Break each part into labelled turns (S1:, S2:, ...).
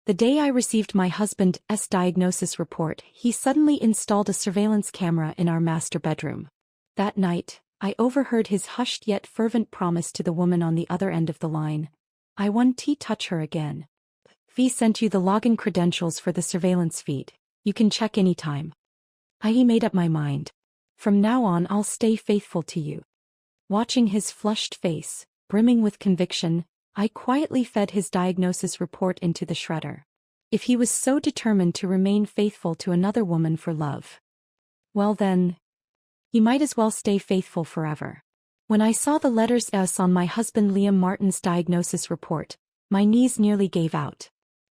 S1: The day I received my husband's diagnosis report, he suddenly installed a surveillance camera in our master bedroom. That night, I overheard his hushed yet fervent promise to the woman on the other end of the line. I won't touch her again. We sent you the login credentials for the surveillance feed. You can check anytime. I made up my mind. From now on I'll stay faithful to you. Watching his flushed face, brimming with conviction, I quietly fed his diagnosis report into the shredder. If he was so determined to remain faithful to another woman for love, well then, he might as well stay faithful forever. When I saw the letters S on my husband Liam Martin's diagnosis report, my knees nearly gave out.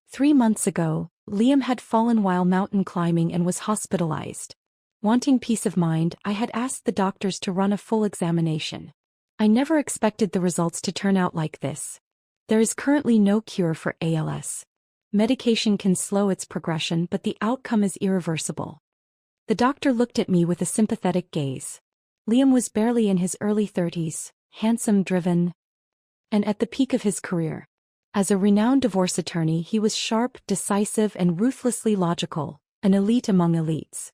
S1: 3 months ago, Liam had fallen while mountain climbing and was hospitalized. Wanting peace of mind, I had asked the doctors to run a full examination. I never expected the results to turn out like this. There is currently no cure for ALS. Medication can slow its progression, but the outcome is irreversible. The doctor looked at me with a sympathetic gaze. Liam was barely in his early 30s, handsome, driven, and at the peak of his career. As a renowned divorce attorney, he was sharp, decisive, and ruthlessly logical, an elite among elites.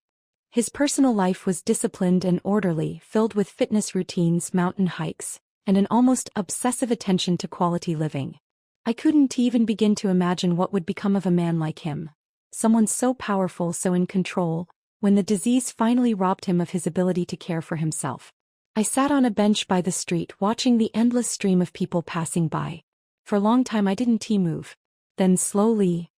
S1: His personal life was disciplined and orderly, filled with fitness routines, mountain hikes, and an almost obsessive attention to quality living. I couldn't even begin to imagine what would become of a man like him. Someone so powerful, so in control, when the disease finally robbed him of his ability to care for himself. I sat on a bench by the street watching the endless stream of people passing by. For a long time I didn't move. Then slowly,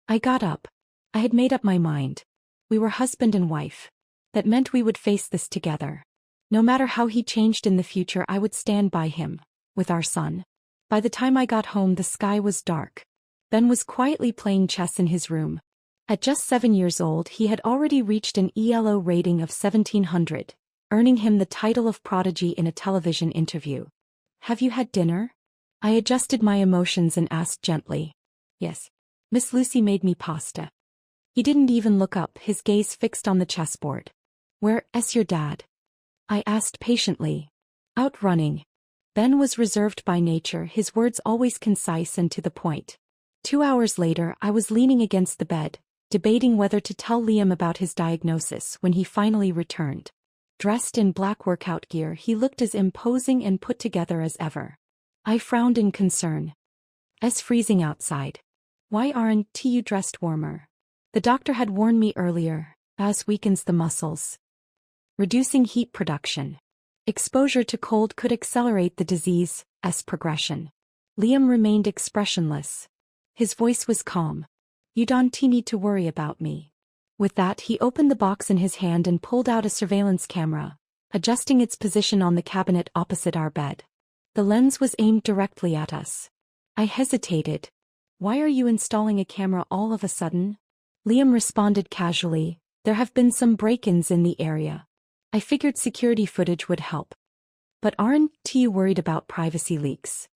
S1: I got up. I had made up my mind. We were husband and wife. That meant we would face this together. No matter how he changed in the future, I would stand by him, with our son. By the time I got home, the sky was dark. Ben was quietly playing chess in his room. At just 7 years old, he had already reached an ELO rating of 1700, earning him the title of prodigy in a television interview. Have you had dinner? I adjusted my emotions and asked gently. Yes. Miss Lucy made me pasta. He didn't even look up, his gaze fixed on the chessboard. Where's your dad? I asked patiently. Out running. Ben was reserved by nature, his words always concise and to the point. 2 hours later, I was leaning against the bed, debating whether to tell Liam about his diagnosis when he finally returned. Dressed in black workout gear, he looked as imposing and put together as ever. I frowned in concern. It's freezing outside. Why aren't you dressed warmer? The doctor had warned me earlier, as weakens the muscles, reducing heat production. Exposure to cold could accelerate the disease's progression. Liam remained expressionless. His voice was calm. You don't need to worry about me. With that, he opened the box in his hand and pulled out a surveillance camera, adjusting its position on the cabinet opposite our bed. The lens was aimed directly at us. I hesitated. Why are you installing a camera all of a sudden? Liam responded casually. There have been some break-ins in the area. I figured security footage would help. But aren't you worried about privacy leaks?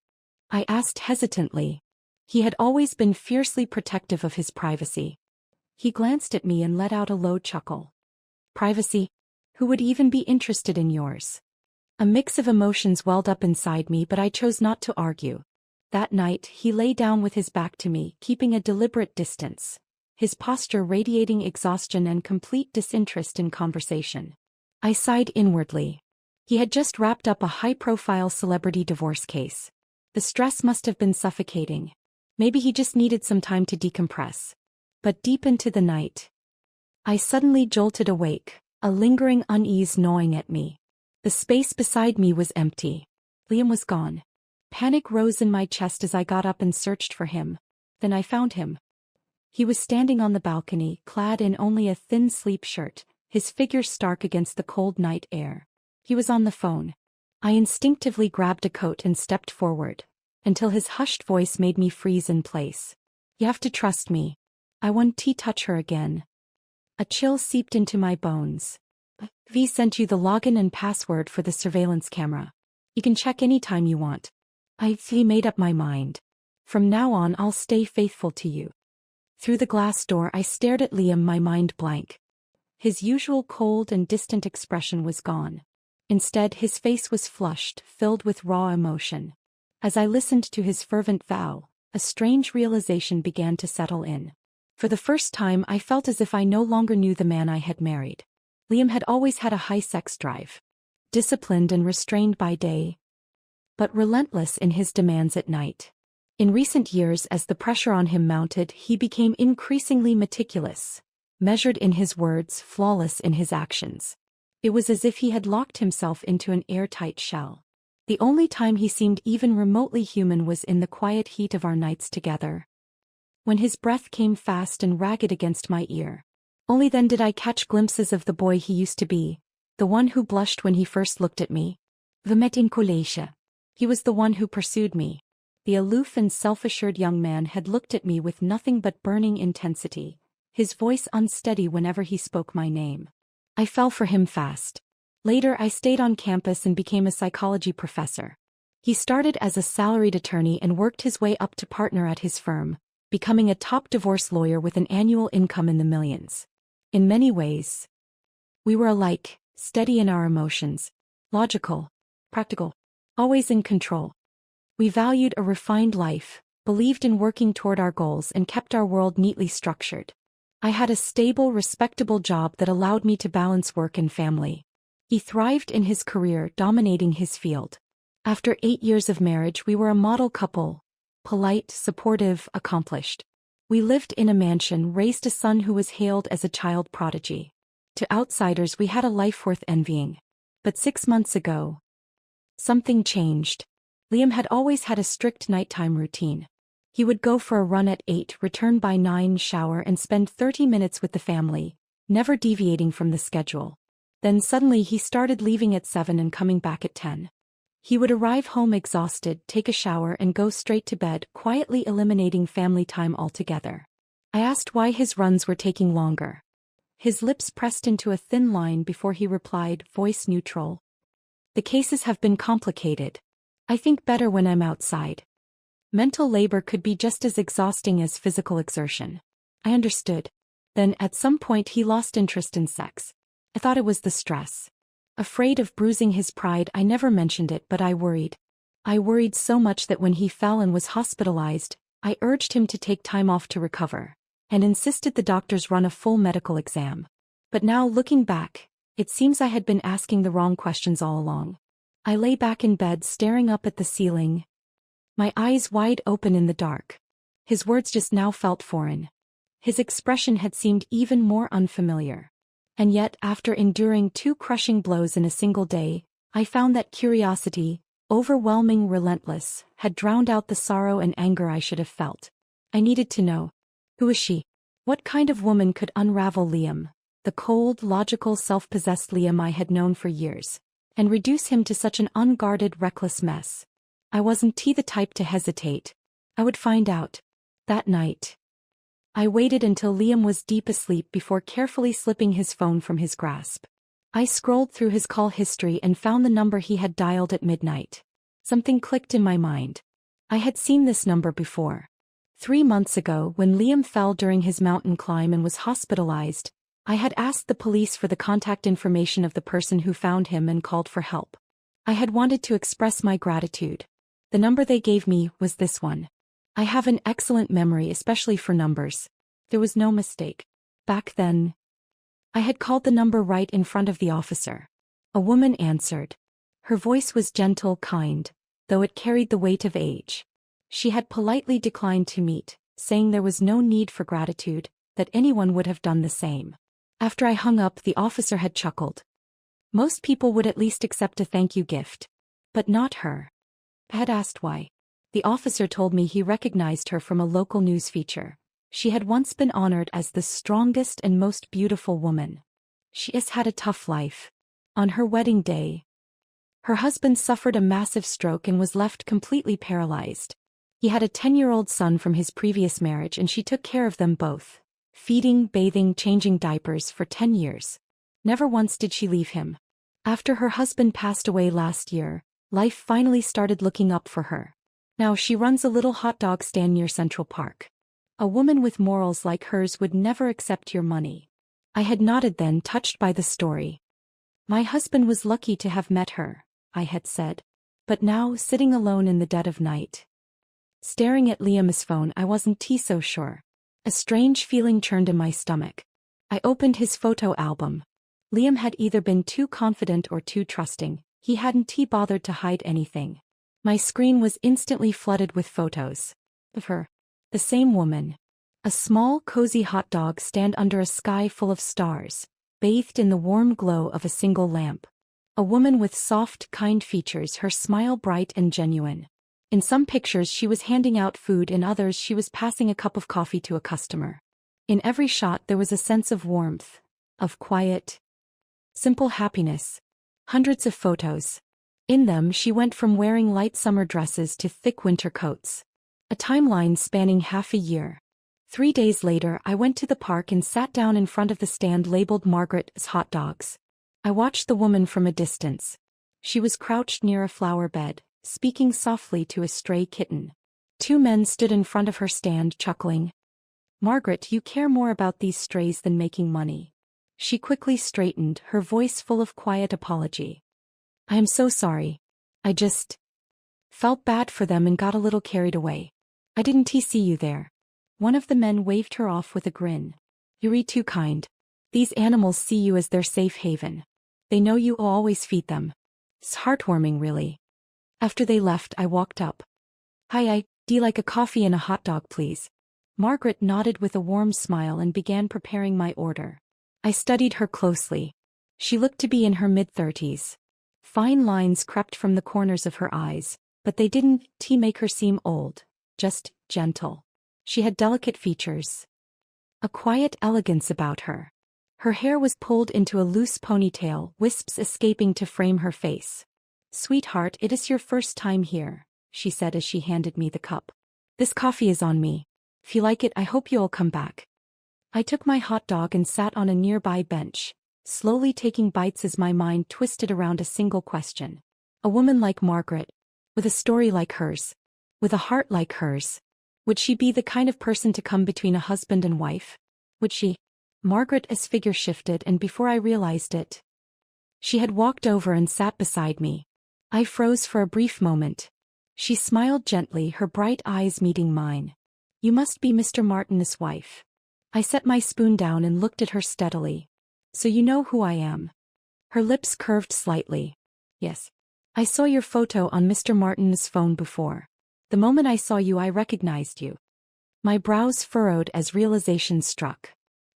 S1: I asked hesitantly. He had always been fiercely protective of his privacy. He glanced at me and let out a low chuckle. Privacy? Who would even be interested in yours? A mix of emotions welled up inside me, but I chose not to argue. That night, he lay down with his back to me, keeping a deliberate distance, his posture radiating exhaustion and complete disinterest in conversation. I sighed inwardly. He had just wrapped up a high-profile celebrity divorce case. The stress must have been suffocating. Maybe he just needed some time to decompress. But deep into the night, I suddenly jolted awake, a lingering unease gnawing at me. The space beside me was empty. Liam was gone. Panic rose in my chest as I got up and searched for him. Then I found him. He was standing on the balcony, clad in only a thin sleep shirt, his figure stark against the cold night air. He was on the phone. I instinctively grabbed a coat and stepped forward, until his hushed voice made me freeze in place. You have to trust me. I won't touch her again. A chill seeped into my bones. We sent you the login and password for the surveillance camera. You can check anytime you want. I've made up my mind. From now on I'll stay faithful to you. Through the glass door I stared at Liam, my mind blank. His usual cold and distant expression was gone. Instead, his face was flushed, filled with raw emotion. As I listened to his fervent vow, a strange realization began to settle in. For the first time I felt as if I no longer knew the man I had married. Liam had always had a high sex drive. Disciplined and restrained by day, but relentless in his demands at night. In recent years, as the pressure on him mounted, he became increasingly meticulous, measured in his words, flawless in his actions. It was as if he had locked himself into an airtight shell. The only time he seemed even remotely human was in the quiet heat of our nights together, when his breath came fast and ragged against my ear. Only then did I catch glimpses of the boy he used to be, the one who blushed when he first looked at me. The metinculation. He was the one who pursued me. The aloof and self-assured young man had looked at me with nothing but burning intensity, his voice unsteady whenever he spoke my name. I fell for him fast. Later I stayed on campus and became a psychology professor. He started as a salaried attorney and worked his way up to partner at his firm, becoming a top divorce lawyer with an annual income in the millions. In many ways, we were alike, steady in our emotions, logical, practical, always in control. We valued a refined life, believed in working toward our goals, and kept our world neatly structured. I had a stable, respectable job that allowed me to balance work and family. He thrived in his career, dominating his field. After 8 years of marriage, we were a model couple, polite, supportive, accomplished. We lived in a mansion, raised a son who was hailed as a child prodigy. To outsiders, we had a life worth envying. But 6 months ago, something changed. Liam had always had a strict nighttime routine. He would go for a run at 8, return by 9, shower, and spend 30 minutes with the family, never deviating from the schedule. Then suddenly he started leaving at 7 and coming back at 10. He would arrive home exhausted, take a shower, and go straight to bed, quietly eliminating family time altogether. I asked why his runs were taking longer. His lips pressed into a thin line before he replied, voice neutral. The cases have been complicated. I think better when I'm outside. Mental labor could be just as exhausting as physical exertion. I understood. Then, at some point, he lost interest in sex. I thought it was the stress. Afraid of bruising his pride, I never mentioned it, but I worried. I worried so much that when he fell and was hospitalized, I urged him to take time off to recover, and insisted the doctors run a full medical exam. But now, looking back, it seems I had been asking the wrong questions all along. I lay back in bed, staring up at the ceiling, my eyes wide open in the dark. His words just now felt foreign. His expression had seemed even more unfamiliar. And yet, after enduring 2 crushing blows in a single day, I found that curiosity, overwhelming, relentless, had drowned out the sorrow and anger I should have felt. I needed to know. Who is she? What kind of woman could unravel Liam, the cold, logical, self-possessed Liam I had known for years, and reduce him to such an unguarded, reckless mess? I wasn't the type to hesitate. I would find out. That night, I waited until Liam was deep asleep before carefully slipping his phone from his grasp. I scrolled through his call history and found the number he had dialed at midnight. Something clicked in my mind. I had seen this number before. 3 months ago, when Liam fell during his mountain climb and was hospitalized, I had asked the police for the contact information of the person who found him and called for help. I had wanted to express my gratitude. The number they gave me was this one. I have an excellent memory, especially for numbers. There was no mistake. Back then, I had called the number right in front of the officer. A woman answered. Her voice was gentle, kind, though it carried the weight of age. She had politely declined to meet, saying there was no need for gratitude, that anyone would have done the same. After I hung up, the officer had chuckled. Most people would at least accept a thank you gift. But not her. I had asked why. The officer told me he recognized her from a local news feature. She had once been honored as the strongest and most beautiful woman. She has had a tough life. On her wedding day, her husband suffered a massive stroke and was left completely paralyzed. He had a 10-year-old son from his previous marriage, and she took care of them both, feeding, bathing, changing diapers for 10 years. Never once did she leave him. After her husband passed away last year, life finally started looking up for her. Now she runs a little hot dog stand near Central Park. A woman with morals like hers would never accept your money. I had nodded then, touched by the story. My husband was lucky to have met her, I had said. But now, sitting alone in the dead of night, Staring at Liam's phone, I wasn't so sure. A strange feeling churned in my stomach. I opened his photo album. Liam had either been too confident or too trusting. He hadn't bothered to hide anything. My screen was instantly flooded with photos. Of her. The same woman. A small, cozy hot dog stand under a sky full of stars, bathed in the warm glow of a single lamp. A woman with soft, kind features, her smile bright and genuine. In some pictures she was handing out food, in others she was passing a cup of coffee to a customer. In every shot there was a sense of warmth, of quiet, simple happiness. Hundreds of photos. In them she went from wearing light summer dresses to thick winter coats. A timeline spanning half a year. 3 days later I went to the park and sat down in front of the stand labeled Margaret's Hot Dogs. I watched the woman from a distance. She was crouched near a flower bed, speaking softly to a stray kitten. 2 men stood in front of her stand chuckling. "Margaret, you care more about these strays than making money." She quickly straightened, her voice full of quiet apology. "I am so sorry. I just felt bad for them and got a little carried away. I didn't see you there." One of the men waved her off with a grin. "You're too kind. These animals see you as their safe haven. They know you'll always feed them. It's heartwarming, really." After they left, I walked up. "Hi, I'd like a coffee and a hot dog, please." Margaret nodded with a warm smile and began preparing my order. I studied her closely. She looked to be in her mid-30s. Fine lines crept from the corners of her eyes, but they didn't make her seem old, just gentle. She had delicate features. A quiet elegance about her. Her hair was pulled into a loose ponytail, wisps escaping to frame her face. "Sweetheart, it is your first time here," she said as she handed me the cup. "This coffee is on me. If you like it, I hope you'll come back." I took my hot dog and sat on a nearby bench, slowly taking bites as my mind twisted around a single question. A woman like Margaret, with a story like hers, with a heart like hers, would she be the kind of person to come between a husband and wife? Would she? Margaret's figure shifted, and before I realized it, she had walked over and sat beside me. I froze for a brief moment. She smiled gently, her bright eyes meeting mine. "You must be Mr. Martin's wife." I set my spoon down and looked at her steadily. "So you know who I am?" Her lips curved slightly. "Yes. I saw your photo on Mr. Martin's phone before. The moment I saw you, I recognized you." My brows furrowed as realization struck.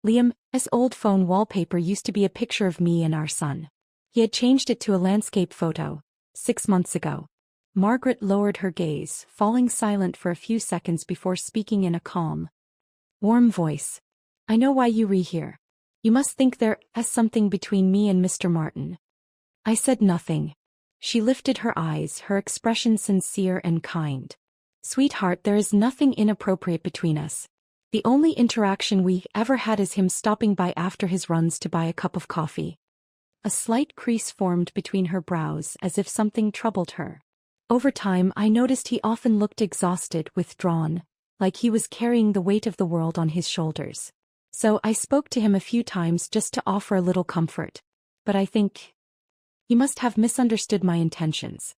S1: Liam's old phone wallpaper used to be a picture of me and our son. He had changed it to a landscape photo 6 months ago. Margaret lowered her gaze, falling silent for a few seconds before speaking in a calm, warm voice. "I know why you're here. You must think there's something between me and Mr. Martin." I said nothing. She lifted her eyes, her expression sincere and kind. "Sweetheart, there is nothing inappropriate between us. The only interaction we ever had is him stopping by after his runs to buy a cup of coffee." A slight crease formed between her brows as if something troubled her. Over time I noticed he often looked exhausted, withdrawn, like he was carrying the weight of the world on his shoulders. So I spoke to him a few times just to offer a little comfort. But I think he must have misunderstood my intentions.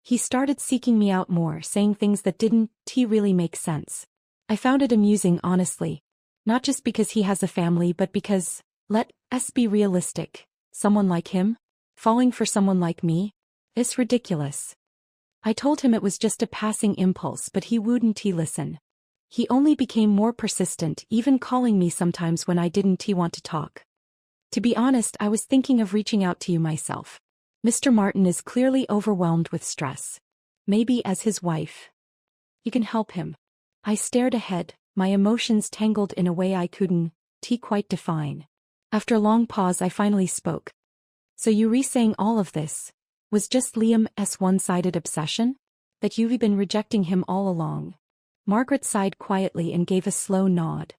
S1: He started seeking me out more, saying things that didn't really make sense. I found it amusing, honestly. Not just because he has a family, but because, let's be realistic, someone like him, falling for someone like me, is ridiculous. I told him it was just a passing impulse, but he wouldn't listen. He only became more persistent, even calling me sometimes when I didn't want to talk. To be honest, I was thinking of reaching out to you myself. Mr. Martin is clearly overwhelmed with stress. Maybe as his wife, you can help him. I stared ahead, my emotions tangled in a way I couldn't quite define. After a long pause, I finally spoke. "So you re-saying all of this was just Liam's one-sided obsession? That you've been rejecting him all along?" Margaret sighed quietly and gave a slow nod.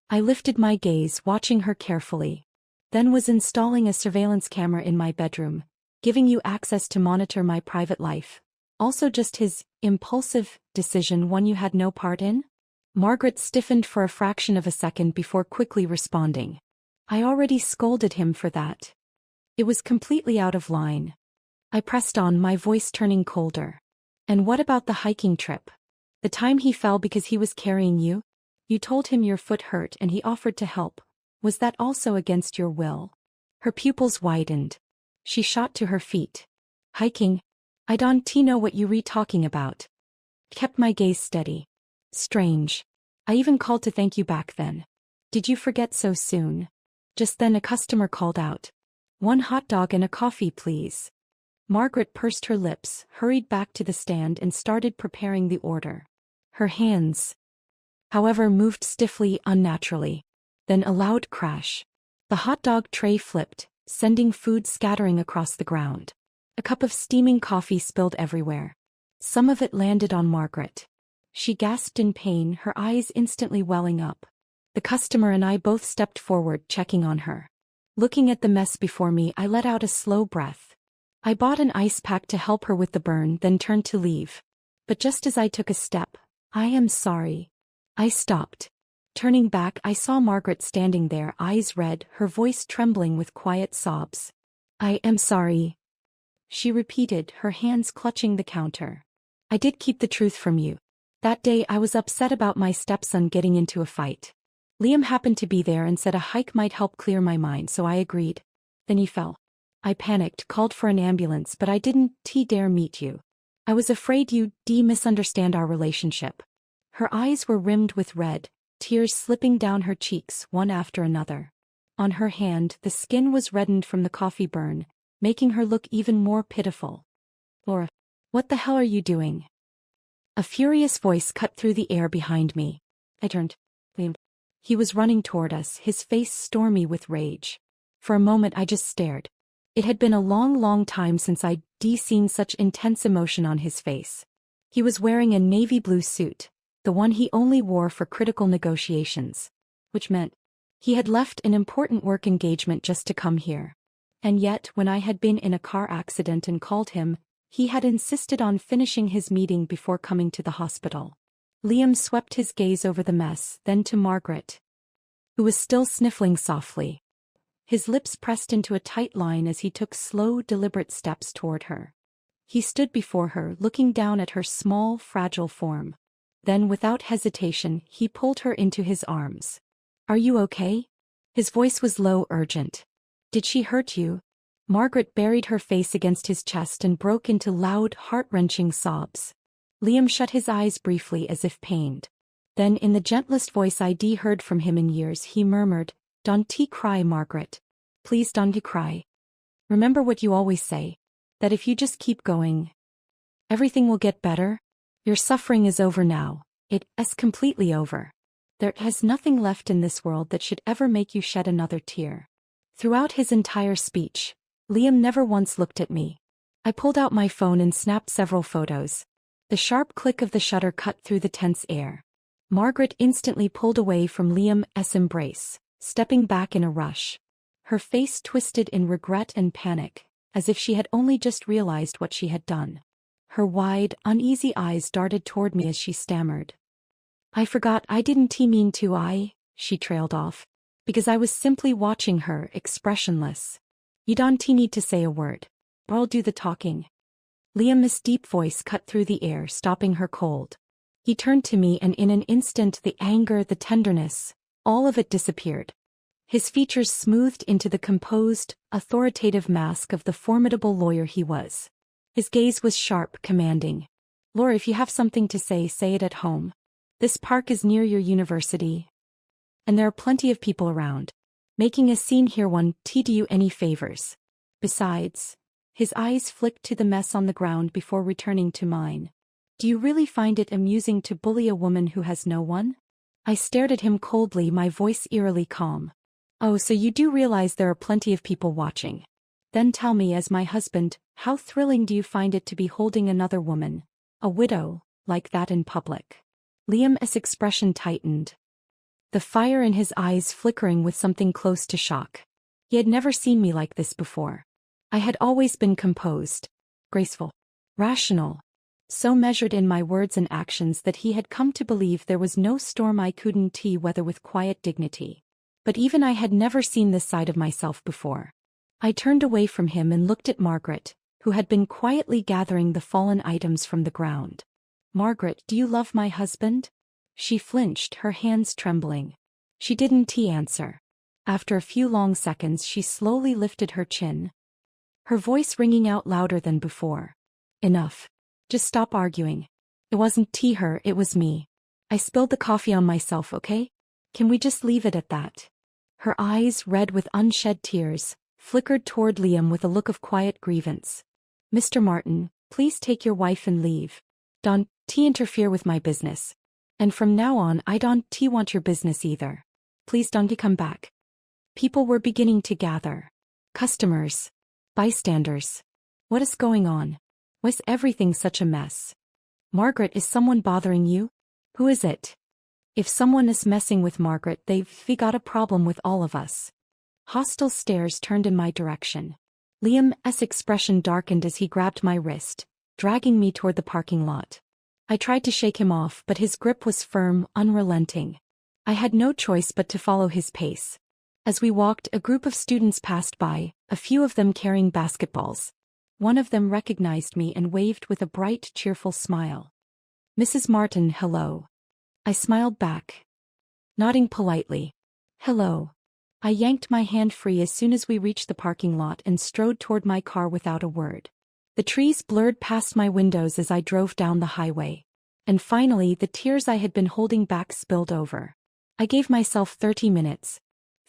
S1: I lifted my gaze, watching her carefully. "Then was installing a surveillance camera in my bedroom, giving you access to monitor my private life. Also just his impulsive decision, one you had no part in?" Margaret stiffened for a fraction of a second before quickly responding. "I already scolded him for that. It was completely out of line." I pressed on, my voice turning colder. "And what about the hiking trip? The time he fell because he was carrying you? You told him your foot hurt and he offered to help. Was that also against your will? Her pupils widened. She shot to her feet. Hiking? I don't know what you talking about. Kept my gaze steady. Strange. I even called to thank you back then. Did you forget so soon? Just then a customer called out. 1 hot dog and a coffee, please. Margaret pursed her lips, hurried back to the stand and started preparing the order. Her hands, however, moved stiffly, unnaturally. Then a loud crash. The hot dog tray flipped, sending food scattering across the ground. A cup of steaming coffee spilled everywhere. Some of it landed on Margaret. She gasped in pain, her eyes instantly welling up. The customer and I both stepped forward, checking on her. Looking at the mess before me, I let out a slow breath. I bought an ice pack to help her with the burn, then turned to leave. But just as I took a step, I am sorry. I stopped. Turning back, I saw Margaret standing there, eyes red, her voice trembling with quiet sobs. I am sorry, she repeated, her hands clutching the counter. I did keep the truth from you. That day I was upset about my stepson getting into a fight. Liam happened to be there and said a hike might help clear my mind, so I agreed. Then he fell. I panicked, called for an ambulance, but I didn't dare meet you. I was afraid you'd misunderstand our relationship. Her eyes were rimmed with red, tears slipping down her cheeks one after another. On her hand, the skin was reddened from the coffee burn, making her look even more pitiful. Laura, what the hell are you doing? A furious voice cut through the air behind me. I turned. Liam. He was running toward us, his face stormy with rage. For a moment I just stared. It had been a long time since I'd seen such intense emotion on his face. He was wearing a navy blue suit, the one he only wore for critical negotiations, which meant he had left an important work engagement just to come here. And yet, when I had been in a car accident and called him, he had insisted on finishing his meeting before coming to the hospital. Liam swept his gaze over the mess, then to Margaret, who was still sniffling softly. His lips pressed into a tight line as he took slow, deliberate steps toward her. He stood before her, looking down at her small, fragile form. Then, without hesitation, he pulled her into his arms. Are you okay? His voice was low, urgent. Did she hurt you? Margaret buried her face against his chest and broke into loud, heart-wrenching sobs. Liam shut his eyes briefly as if pained. Then, in the gentlest voice I'd heard from him in years, he murmured, Don't cry, Margaret. Please don't cry. Remember what you always say, that if you just keep going, everything will get better. Your suffering is over now. It is completely over. There is nothing left in this world that should ever make you shed another tear. Throughout his entire speech, Liam never once looked at me. I pulled out my phone and snapped several photos. The sharp click of the shutter cut through the tense air. Margaret instantly pulled away from Liam's embrace, stepping back in a rush. Her face twisted in regret and panic, as if she had only just realized what she had done. Her wide, uneasy eyes darted toward me as she stammered. I forgot, I didn't mean to, she trailed off, because I was simply watching her, expressionless. You don't need to say a word. I'll do the talking. Liam's deep voice cut through the air, stopping her cold. He turned to me and in an instant the anger, the tenderness, all of it disappeared. His features smoothed into the composed, authoritative mask of the formidable lawyer he was. His gaze was sharp, commanding. Laura, if you have something to say it at home. This park is near your university, and there are plenty of people around. Making a scene here won't do you any favors. Besides, his eyes flicked to the mess on the ground before returning to mine. Do you really find it amusing to bully a woman who has no one? I stared at him coldly, my voice eerily calm. Oh, so you do realize there are plenty of people watching. Then tell me, as my husband, how thrilling do you find it to be holding another woman, a widow, like that in public? Liam's expression tightened, the fire in his eyes flickering with something close to shock. He had never seen me like this before. I had always been composed, graceful, rational, so measured in my words and actions that he had come to believe there was no storm I couldn't weather with quiet dignity. But even I had never seen this side of myself before. I turned away from him and looked at Margaret, who had been quietly gathering the fallen items from the ground. Margaret, do you love my husband? She flinched, her hands trembling. She didn't answer. After a few long seconds she slowly lifted her chin, her voice ringing out louder than before. Enough. Just stop arguing. It wasn't her, it was me. I spilled the coffee on myself, okay? Can we just leave it at that? Her eyes, red with unshed tears, flickered toward Liam with a look of quiet grievance. Mr. Martin, please take your wife and leave. Don't interfere with my business. And from now on I don't want your business either. Please don't come back. People were beginning to gather. Customers. Bystanders. What is going on? Why is everything such a mess? Margaret, is someone bothering you? Who is it? If someone is messing with Margaret, they've got a problem with all of us. Hostile stares turned in my direction. Liam's expression darkened as he grabbed my wrist, dragging me toward the parking lot. I tried to shake him off, but his grip was firm, unrelenting. I had no choice but to follow his pace. As we walked, a group of students passed by, a few of them carrying basketballs. One of them recognized me and waved with a bright, cheerful smile. Mrs. Martin, hello. I smiled back, nodding politely. Hello. I yanked my hand free as soon as we reached the parking lot and strode toward my car without a word. The trees blurred past my windows as I drove down the highway. And finally, the tears I had been holding back spilled over. I gave myself 30 minutes.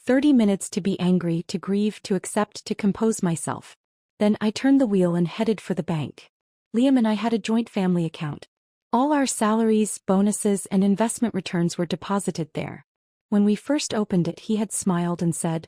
S1: 30 minutes to be angry, to grieve, to accept, to compose myself. Then I turned the wheel and headed for the bank. Liam and I had a joint family account. All our salaries, bonuses, and investment returns were deposited there. When we first opened it, he had smiled and said,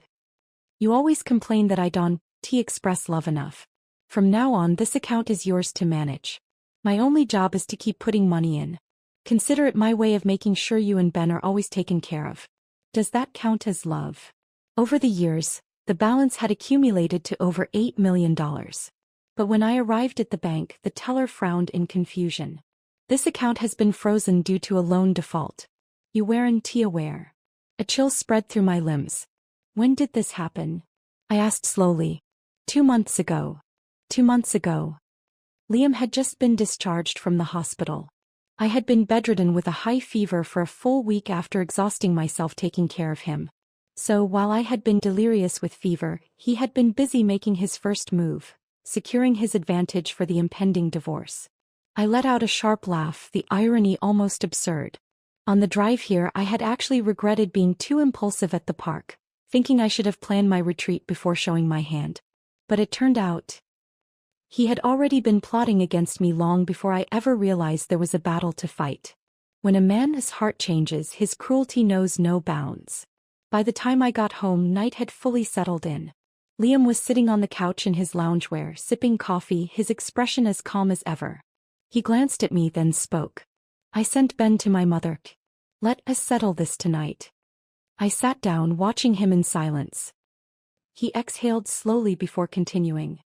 S1: "You always complain that I don't express love enough. From now on, this account is yours to manage. My only job is to keep putting money in. Consider it my way of making sure you and Ben are always taken care of. Does that count as love?" Over the years, the balance had accumulated to over $8 million. But when I arrived at the bank, the teller frowned in confusion. "This account has been frozen due to a loan default. You weren't aware." A chill spread through my limbs. "When did this happen?" I asked slowly. 2 months ago. 2 months ago. Liam had just been discharged from the hospital. I had been bedridden with a high fever for a full week after exhausting myself taking care of him. So while I had been delirious with fever, he had been busy making his first move, securing his advantage for the impending divorce. I let out a sharp laugh, the irony almost absurd. On the drive here, I had actually regretted being too impulsive at the park, thinking I should have planned my retreat before showing my hand. But it turned out he had already been plotting against me long before I ever realized there was a battle to fight. When a man's heart changes, his cruelty knows no bounds. By the time I got home, night had fully settled in. Liam was sitting on the couch in his loungewear, sipping coffee, his expression as calm as ever. He glanced at me, then spoke. "I sent Ben to my mother. Let us settle this tonight." I sat down, watching him in silence. He exhaled slowly before continuing.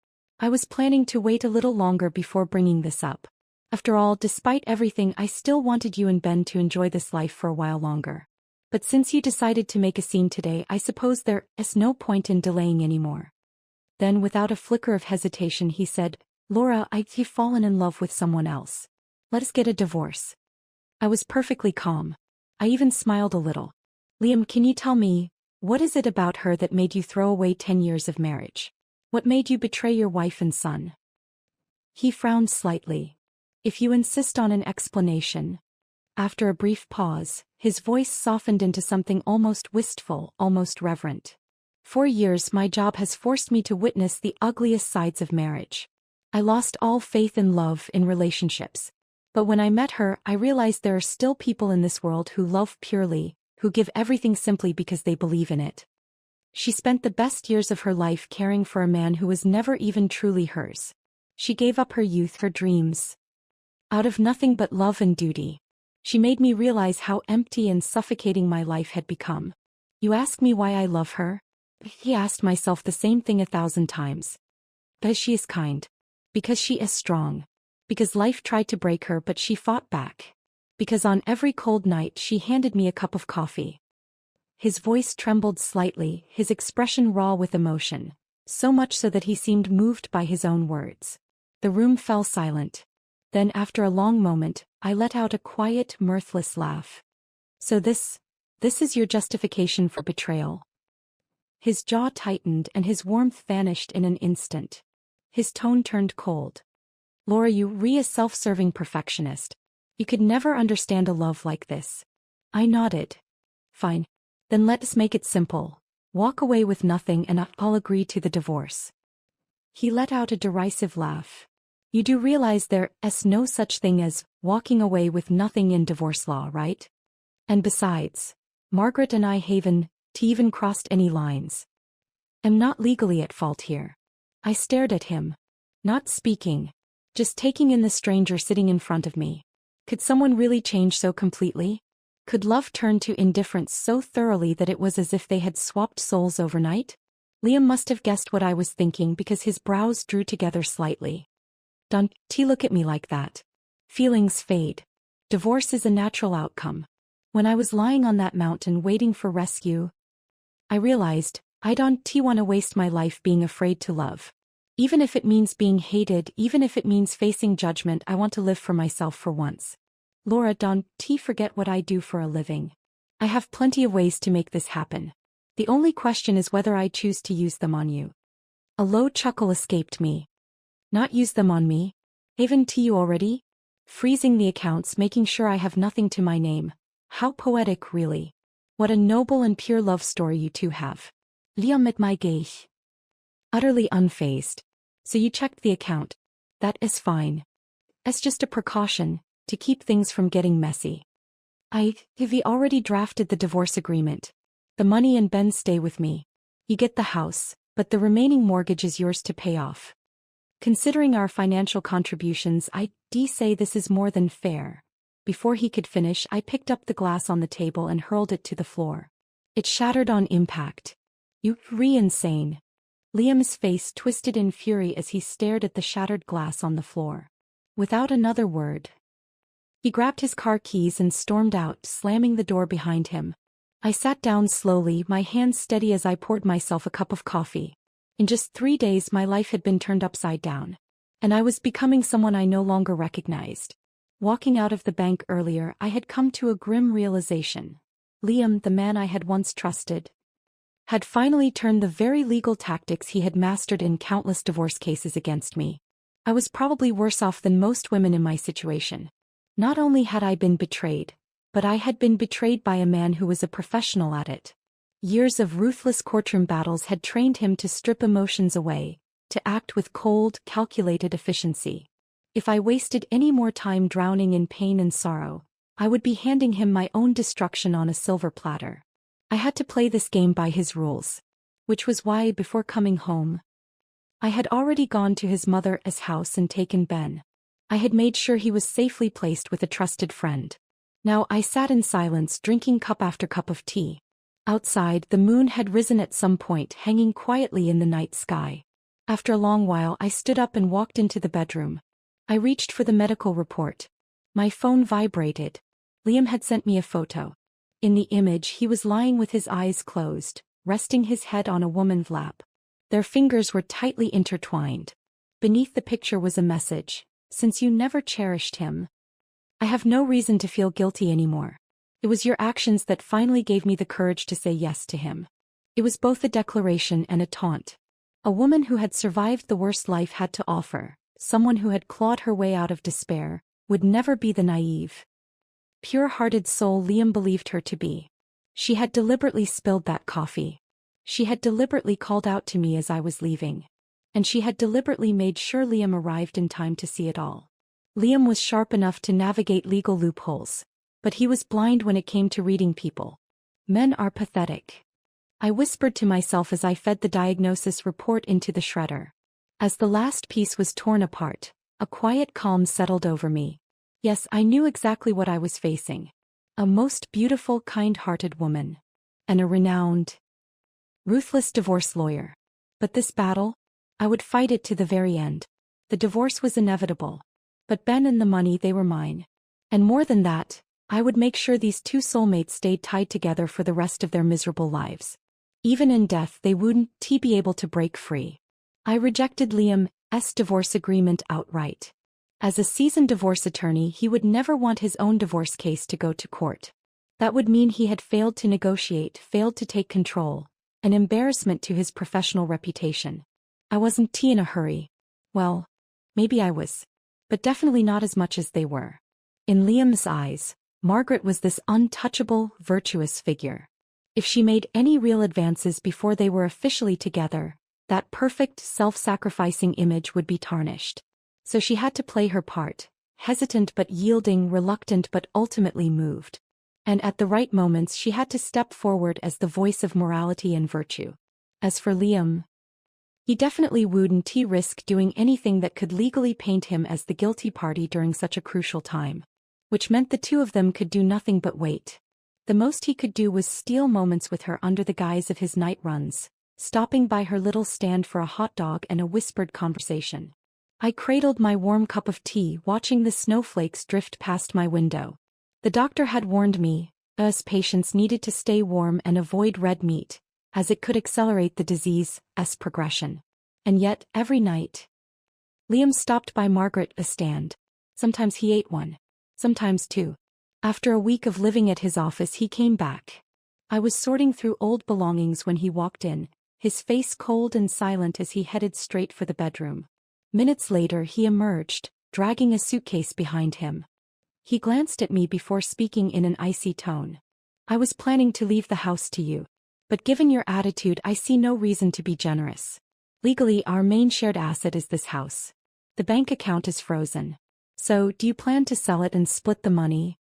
S1: "I was planning to wait a little longer before bringing this up. After all, despite everything, I still wanted you and Ben to enjoy this life for a while longer. But since you decided to make a scene today, I suppose there is no point in delaying anymore." Then, without a flicker of hesitation, he said, "Laura, I've fallen in love with someone else. Let us get a divorce." I was perfectly calm. I even smiled a little. "Liam, can you tell me, what is it about her that made you throw away 10 years of marriage? What made you betray your wife and son?" He frowned slightly. "If you insist on an explanation." After a brief pause, his voice softened into something almost wistful, almost reverent. "For years my job has forced me to witness the ugliest sides of marriage. I lost all faith in love, in relationships. But when I met her, I realized there are still people in this world who love purely, who give everything simply because they believe in it. She spent the best years of her life caring for a man who was never even truly hers. She gave up her youth, her dreams, out of nothing but love and duty. She made me realize how empty and suffocating my life had become. You ask me why I love her? He asked myself the same thing 1,000 times. Because she is kind. Because she is strong. Because life tried to break her but she fought back. Because on every cold night she handed me a cup of coffee. His voice trembled slightly, his expression raw with emotion, so much so that he seemed moved by his own words. The room fell silent. Then after a long moment, I let out a quiet, mirthless laugh. So this is your justification for betrayal. His jaw tightened and his warmth vanished in an instant. His tone turned cold. Laura, you're a self-serving perfectionist. You could never understand a love like this. I nodded. Fine. Then let's make it simple. Walk away with nothing and I'll agree to the divorce. He let out a derisive laugh. You do realize there's no such thing as walking away with nothing in divorce law, right? And besides, Margaret and I haven't even crossed any lines. I'm not legally at fault here. I stared at him. Not speaking. Just taking in the stranger sitting in front of me. Could someone really change so completely? Could love turn to indifference so thoroughly that it was as if they had swapped souls overnight? Liam must have guessed what I was thinking because his brows drew together slightly. Don't look at me like that. Feelings fade. Divorce is a natural outcome. When I was lying on that mountain waiting for rescue, I realized I don't want to waste my life being afraid to love. Even if it means being hated, even if it means facing judgment, I want to live for myself for once. Laura, don't forget what I do for a living. I have plenty of ways to make this happen. The only question is whether I choose to use them on you. A low chuckle escaped me. Not use them on me? Haven't you already? Freezing the accounts, making sure I have nothing to my name. How poetic, really. What a noble and pure love story you two have. Liam mit my Geich. Utterly unfazed. So you checked the account. That is fine. It's just a precaution, to keep things from getting messy. Have already drafted the divorce agreement. The money and Ben stay with me. You get the house, but the remaining mortgage is yours to pay off. Considering our financial contributions, I say this is more than fair. Before he could finish, I picked up the glass on the table and hurled it to the floor. It shattered on impact. You're insane. Liam's face twisted in fury as he stared at the shattered glass on the floor. Without another word, he grabbed his car keys and stormed out, slamming the door behind him. I sat down slowly, my hands steady as I poured myself a cup of coffee. In just 3 days my life had been turned upside down. And I was becoming someone I no longer recognized. Walking out of the bank earlier, I had come to a grim realization. Liam, the man I had once trusted, had finally turned the very legal tactics he had mastered in countless divorce cases against me. I was probably worse off than most women in my situation. Not only had I been betrayed, but I had been betrayed by a man who was a professional at it. Years of ruthless courtroom battles had trained him to strip emotions away, to act with cold, calculated efficiency. If I wasted any more time drowning in pain and sorrow, I would be handing him my own destruction on a silver platter. I had to play this game by his rules. Which was why, before coming home, I had already gone to his mother's house and taken Ben. I had made sure he was safely placed with a trusted friend. Now I sat in silence, drinking cup after cup of tea. Outside, the moon had risen at some point, hanging quietly in the night sky. After a long while, I stood up and walked into the bedroom. I reached for the medical report. My phone vibrated. Liam had sent me a photo. In the image, he was lying with his eyes closed, resting his head on a woman's lap. Their fingers were tightly intertwined. Beneath the picture was a message. Since you never cherished him, I have no reason to feel guilty anymore. It was your actions that finally gave me the courage to say yes to him. It was both a declaration and a taunt. A woman who had survived the worst life had to offer, someone who had clawed her way out of despair, would never be the naive, pure-hearted soul Liam believed her to be. She had deliberately spilled that coffee. She had deliberately called out to me as I was leaving. And she had deliberately made sure Liam arrived in time to see it all. Liam was sharp enough to navigate legal loopholes, but he was blind when it came to reading people. Men are pathetic. I whispered to myself as I fed the diagnosis report into the shredder. As the last piece was torn apart, a quiet calm settled over me. Yes, I knew exactly what I was facing. A most beautiful, kind-hearted woman. And a renowned, ruthless divorce lawyer. But this battle, I would fight it to the very end. The divorce was inevitable. But Ben and the money, they were mine. And more than that, I would make sure these two soulmates stayed tied together for the rest of their miserable lives. Even in death, they wouldn't be able to break free. I rejected Liam's divorce agreement outright. As a seasoned divorce attorney, he would never want his own divorce case to go to court. That would mean he had failed to negotiate, failed to take control, an embarrassment to his professional reputation. I wasn't in a hurry. Well, maybe I was. But definitely not as much as they were. In Liam's eyes, Margaret was this untouchable, virtuous figure. If she made any real advances before they were officially together, that perfect, self-sacrificing image would be tarnished. So she had to play her part, hesitant but yielding, reluctant but ultimately moved. And at the right moments she had to step forward as the voice of morality and virtue. As for Liam, he definitely wouldn't risk doing anything that could legally paint him as the guilty party during such a crucial time. Which meant the two of them could do nothing but wait. The most he could do was steal moments with her under the guise of his night runs, stopping by her little stand for a hot dog and a whispered conversation. I cradled my warm cup of tea, watching the snowflakes drift past my window. The doctor had warned me, us patients needed to stay warm and avoid red meat, as it could accelerate the disease's progression. And yet, every night, Liam stopped by Margaret's stand. Sometimes he ate one. Sometimes two. After a week of living at his office, he came back. I was sorting through old belongings when he walked in, his face cold and silent as he headed straight for the bedroom. Minutes later he emerged, dragging a suitcase behind him. He glanced at me before speaking in an icy tone. I was planning to leave the house to you. But given your attitude, I see no reason to be generous. Legally, our main shared asset is this house. The bank account is frozen. So, do you plan to sell it and split the money?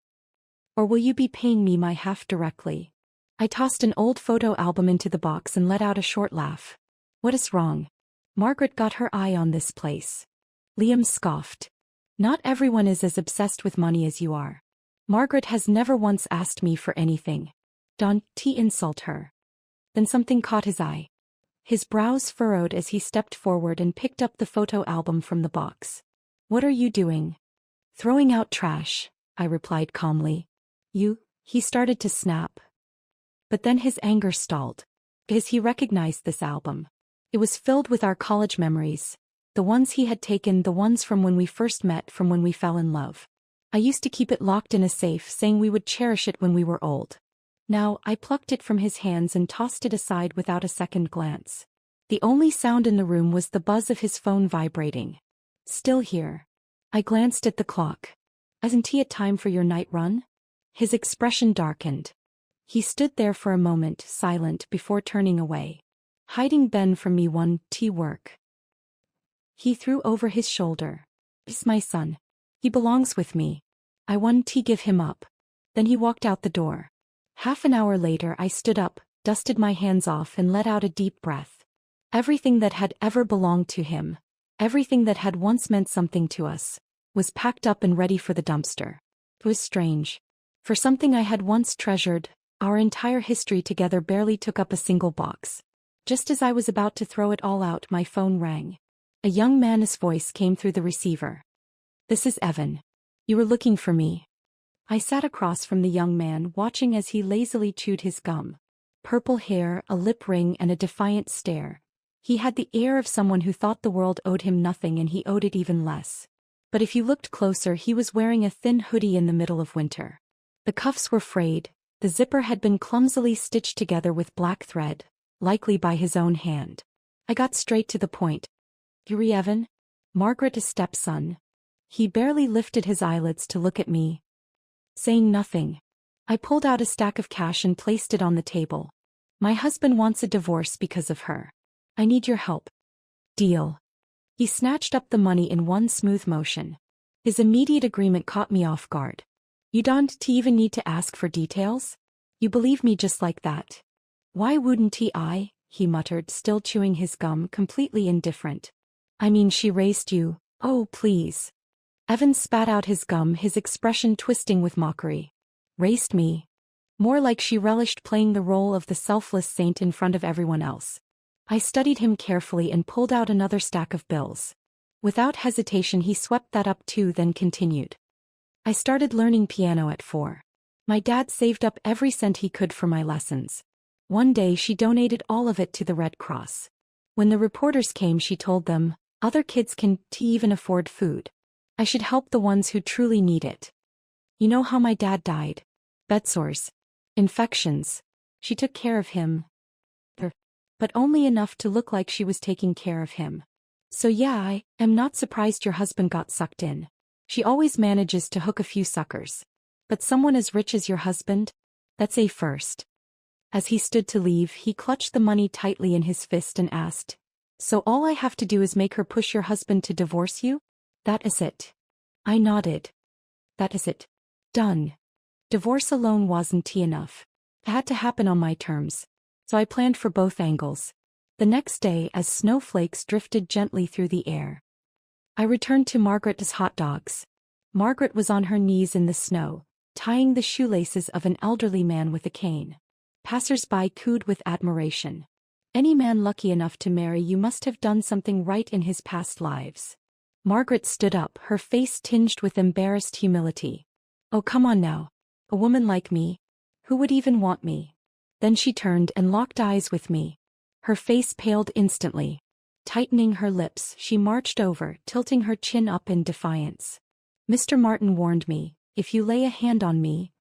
S1: Or will you be paying me my half directly? I tossed an old photo album into the box and let out a short laugh. What is wrong? Margaret got her eye on this place. Liam scoffed. Not everyone is as obsessed with money as you are. Margaret has never once asked me for anything. Don't insult her. Then something caught his eye. His brows furrowed as he stepped forward and picked up the photo album from the box. What are you doing? Throwing out trash, I replied calmly. He started to snap. But then his anger stalled. Because he recognized this album. It was filled with our college memories. The ones he had taken, the ones from when we first met, from when we fell in love. I used to keep it locked in a safe, saying we would cherish it when we were old. Now, I plucked it from his hands and tossed it aside without a second glance. The only sound in the room was the buzz of his phone vibrating. Still here. I glanced at the clock. Isn't it time for your night run? His expression darkened. He stood there for a moment, silent, before turning away. Hiding Ben from me one work. He threw over his shoulder. It's my son. He belongs with me. I won't give him up. Then he walked out the door. Half an hour later I stood up, dusted my hands off and let out a deep breath. Everything that had ever belonged to him, everything that had once meant something to us, was packed up and ready for the dumpster. It was strange. For something I had once treasured, our entire history together barely took up a single box. Just as I was about to throw it all out, my phone rang. A young man's voice came through the receiver. This is Evan. You were looking for me. I sat across from the young man, watching as he lazily chewed his gum. Purple hair, a lip ring and a defiant stare. He had the air of someone who thought the world owed him nothing and he owed it even less. But if you looked closer, he was wearing a thin hoodie in the middle of winter. The cuffs were frayed, the zipper had been clumsily stitched together with black thread, likely by his own hand. I got straight to the point. Yuri Evan? Margaret's stepson. He barely lifted his eyelids to look at me. Saying nothing. I pulled out a stack of cash and placed it on the table. My husband wants a divorce because of her. I need your help. Deal. He snatched up the money in one smooth motion. His immediate agreement caught me off guard. You don't even need to ask for details? You believe me just like that? Why wouldn't I? He muttered, still chewing his gum, completely indifferent. I mean, she raised you. Oh, please. Evan spat out his gum, his expression twisting with mockery. Raised me. More like she relished playing the role of the selfless saint in front of everyone else. I studied him carefully and pulled out another stack of bills. Without hesitation he swept that up too, then continued. I started learning piano at 4. My dad saved up every cent he could for my lessons. One day she donated all of it to the Red Cross. When the reporters came, she told them, other kids can even afford food. I should help the ones who truly need it. You know how my dad died? Bed sores. Infections. She took care of him. But only enough to look like she was taking care of him. So yeah, I am not surprised your husband got sucked in. She always manages to hook a few suckers. But someone as rich as your husband? That's a first. As he stood to leave, he clutched the money tightly in his fist and asked, "So all I have to do is make her push your husband to divorce you? That is it." I nodded. That is it. Done. Divorce alone wasn't enough. It had to happen on my terms. So I planned for both angles. The next day, as snowflakes drifted gently through the air, I returned to Margaret's hot dogs. Margaret was on her knees in the snow, tying the shoelaces of an elderly man with a cane. Passers-by cooed with admiration. Any man lucky enough to marry you must have done something right in his past lives. Margaret stood up, her face tinged with embarrassed humility. Oh, come on now. A woman like me? Who would even want me? Then she turned and locked eyes with me. Her face paled instantly. Tightening her lips, she marched over, tilting her chin up in defiance. Mr. Martin warned me, if you lay a hand on me,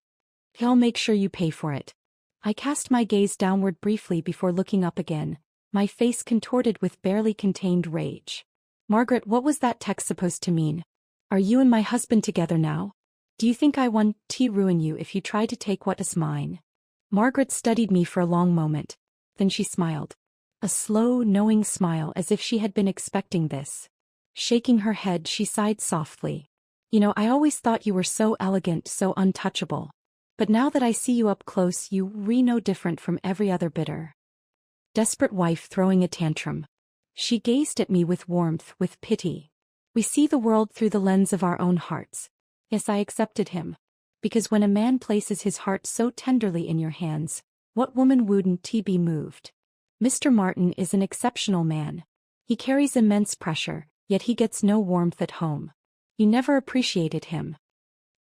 S1: he'll make sure you pay for it. I cast my gaze downward briefly before looking up again, my face contorted with barely contained rage. Margaret, what was that text supposed to mean? Are you and my husband together now? Do you think I want to ruin you if you try to take what is mine? Margaret studied me for a long moment. Then she smiled. A slow, knowing smile as if she had been expecting this. Shaking her head, she sighed softly. You know, I always thought you were so elegant, so untouchable. But now that I see you up close, you no different from every other bitter, desperate wife throwing a tantrum. She gazed at me with warmth, with pity. We see the world through the lens of our own hearts. Yes, I accepted him. Because when a man places his heart so tenderly in your hands, what woman wouldn't be moved? Mr. Martin is an exceptional man. He carries immense pressure, yet he gets no warmth at home. You never appreciated him.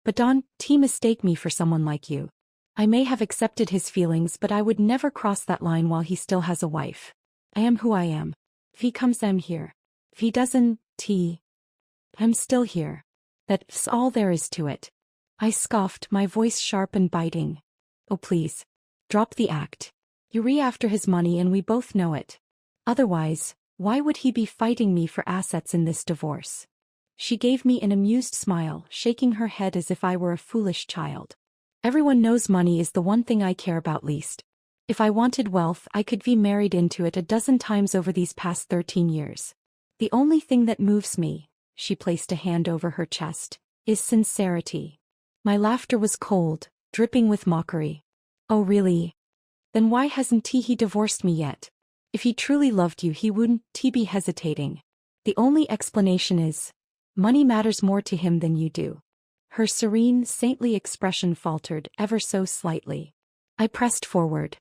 S1: But don't mistake me for someone like you. I may have accepted his feelings, but I would never cross that line while he still has a wife. I am who I am. If he comes, I'm here. If he doesn't, I'm still here. That's all there is to it. I scoffed, my voice sharp and biting. Oh please. Drop the act. You're after his money and we both know it. Otherwise, why would he be fighting me for assets in this divorce? She gave me an amused smile, shaking her head as if I were a foolish child. Everyone knows money is the one thing I care about least. If I wanted wealth, I could be married into it a dozen times over these past 13 years. The only thing that moves me, she placed a hand over her chest, is sincerity. My laughter was cold, dripping with mockery. Oh really? Then why hasn't he divorced me yet? If he truly loved you, he wouldn't be hesitating. The only explanation is, money matters more to him than you do. Her serene, saintly expression faltered ever so slightly. I pressed forward.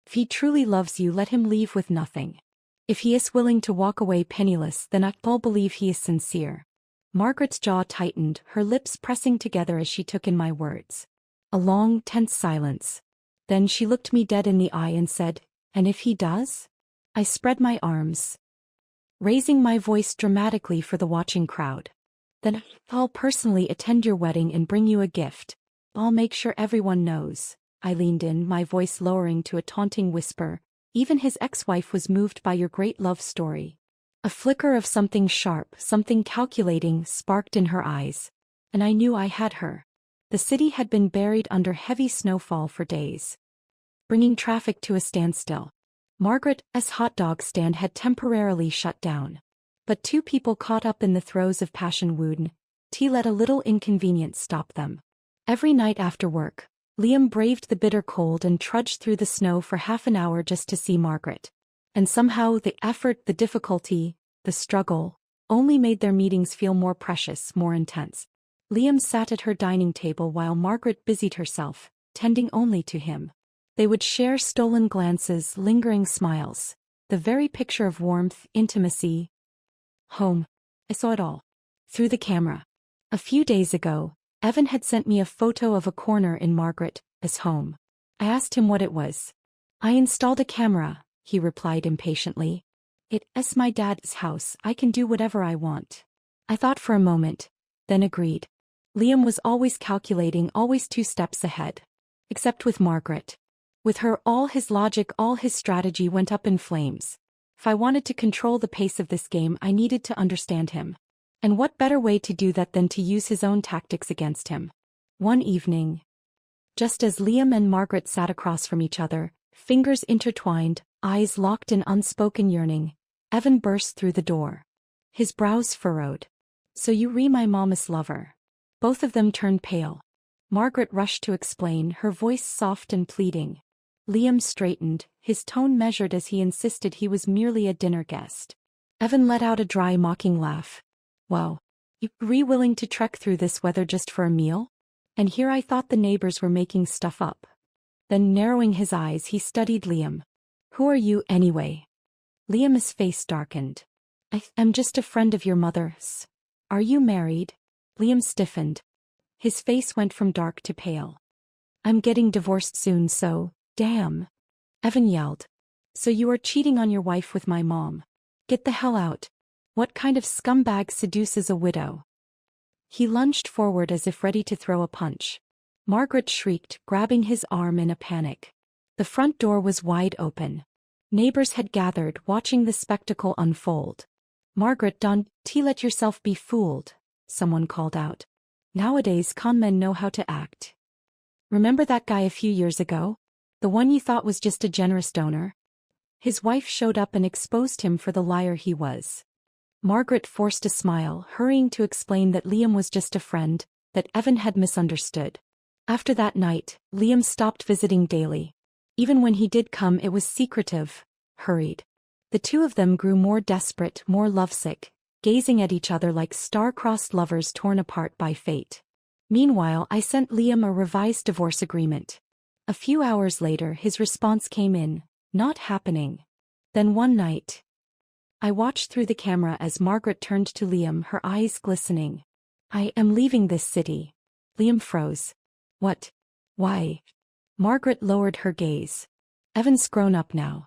S1: If he truly loves you, let him leave with nothing. If he is willing to walk away penniless, then I'll believe he is sincere. Margaret's jaw tightened, her lips pressing together as she took in my words. A long, tense silence. Then she looked me dead in the eye and said, "And if he does?" I spread my arms, raising my voice dramatically for the watching crowd. "Then I'll personally attend your wedding and bring you a gift. I'll make sure everyone knows." I leaned in, my voice lowering to a taunting whisper. Even his ex-wife was moved by your great love story. A flicker of something sharp, something calculating, sparked in her eyes. And I knew I had her. The city had been buried under heavy snowfall for days, bringing traffic to a standstill. Margaret's hot dog stand had temporarily shut down. But two people caught up in the throes of passion wouldn't let a little inconvenience stop them. Every night after work, Liam braved the bitter cold and trudged through the snow for half an hour just to see Margaret. And somehow the effort, the difficulty, the struggle, only made their meetings feel more precious, more intense. Liam sat at her dining table while Margaret busied herself, tending only to him. They would share stolen glances, lingering smiles, the very picture of warmth, intimacy. Home. I saw it all. Through the camera. A few days ago, Evan had sent me a photo of a corner in Margaret's home. I asked him what it was. "I installed a camera," he replied impatiently. "It's my dad's house, I can do whatever I want." I thought for a moment. then agreed. Liam was always calculating, always 2 steps ahead. Except with Margaret. With her, all his logic, all his strategy went up in flames. If I wanted to control the pace of this game, I needed to understand him. And what better way to do that than to use his own tactics against him? One evening, just as Liam and Margaret sat across from each other, fingers intertwined, eyes locked in unspoken yearning, Evan burst through the door. His brows furrowed. "So you re my mama's lover." Both of them turned pale. Margaret rushed to explain, her voice soft and pleading. Liam straightened, his tone measured as he insisted he was merely a dinner guest. Evan let out a dry, mocking laugh. "Wow. You willing to trek through this weather just for a meal? And here I thought the neighbors were making stuff up." Then narrowing his eyes, he studied Liam. "Who are you, anyway?" Liam's face darkened. "I am just a friend of your mother's." "Are you married?" Liam stiffened. His face went from dark to pale. "I'm getting divorced soon, so, damn." Evan yelled. "So you are cheating on your wife with my mom? Get the hell out. What kind of scumbag seduces a widow?" He lunged forward as if ready to throw a punch. Margaret shrieked, grabbing his arm in a panic. The front door was wide open. Neighbors had gathered, watching the spectacle unfold. "Margaret, don't let yourself be fooled," someone called out. "Nowadays con men know how to act. Remember that guy a few years ago? The one you thought was just a generous donor? His wife showed up and exposed him for the liar he was." Margaret forced a smile, hurrying to explain that Liam was just a friend, that Evan had misunderstood. After that night, Liam stopped visiting daily. Even when he did come, it was secretive, hurried. The two of them grew more desperate, more lovesick, gazing at each other like star-crossed lovers torn apart by fate. Meanwhile, I sent Liam a revised divorce agreement. A few hours later, his response came in, "Not happening." Then one night, I watched through the camera as Margaret turned to Liam, her eyes glistening. "I am leaving this city." Liam froze. "What? Why?" Margaret lowered her gaze. "Evan's grown up now.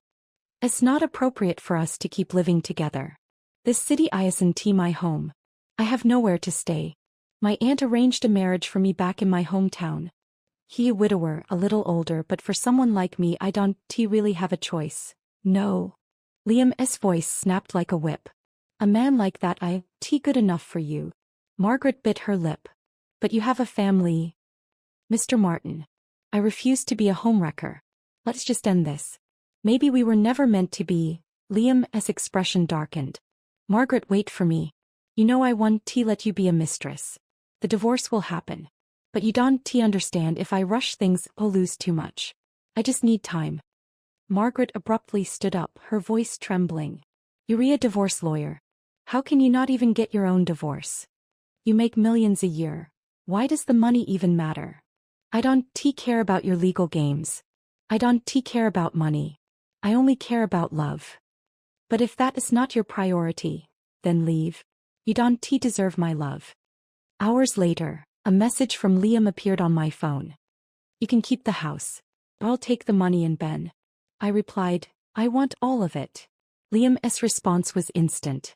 S1: It's not appropriate for us to keep living together. This city isn't my home. I have nowhere to stay. My aunt arranged a marriage for me back in my hometown. He a widower, a little older, but for someone like me I don't really have a choice. No." Liam's voice snapped like a whip. "A man like that good enough for you." Margaret bit her lip. "But you have a family." "Mr. Martin. I refuse to be a homewrecker. Let's just end this. Maybe we were never meant to be." Liam's expression darkened. "Margaret, wait for me. You know I want to let you be a mistress. The divorce will happen. But you don't understand, if I rush things, I'll lose too much. I just need time." Margaret abruptly stood up, her voice trembling. "You're a divorce lawyer. How can you not even get your own divorce? You make millions a year. Why does the money even matter? I don't care about your legal games. I don't care about money. I only care about love. But if that is not your priority, then leave. You don't deserve my love." Hours later, a message from Liam appeared on my phone. "You can keep the house. I'll take the money and Ben." I replied, "I want all of it." Liam's response was instant.